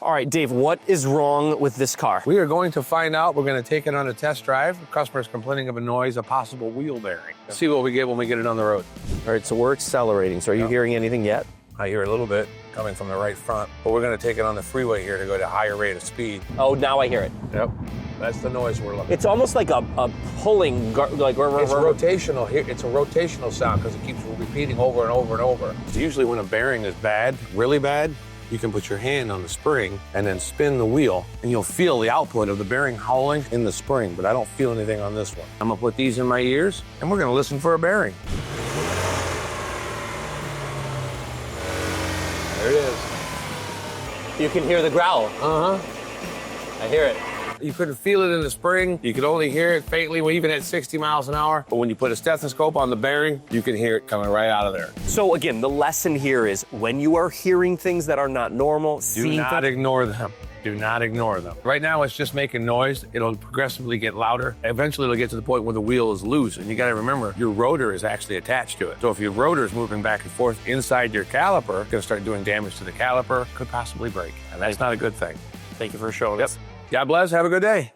All right, Dave, what is wrong with this car? We are going to find out. We're going to take it on a test drive. The customer's complaining of a noise, a possible wheel bearing. See what we get when we get it on the road. All right, so we're accelerating. So are you hearing anything yet? I hear a little bit coming from the right front, but we're going to take it on the freeway here to go to a higher rate of speed. Oh, now I hear it. Yep. That's the noise we're looking for. It's almost like a pulling, like... It's rotational here. It's a rotational sound because it keeps repeating over and over and over. Usually when a bearing is bad, really bad, you can put your hand on the spring and then spin the wheel, and you'll feel the output of the bearing howling in the spring, but I don't feel anything on this one. I'm gonna put these in my ears, and we're gonna listen for a bearing. There it is. You can hear the growl. I hear it. You couldn't feel it in the spring. You could only hear it faintly, even at 60 miles an hour. But when you put a stethoscope on the bearing, you can hear it coming right out of there. So again, the lesson here is when you are hearing things that are not normal, do not ignore them. Do not ignore them. Right now, it's just making noise. It'll progressively get louder. Eventually, it'll get to the point where the wheel is loose. And you got to remember, your rotor is actually attached to it. So if your rotor is moving back and forth inside your caliper, it's going to start doing damage to the caliper, could possibly break. And that's not a good thing. Thank you for showing us. God bless. Have a good day.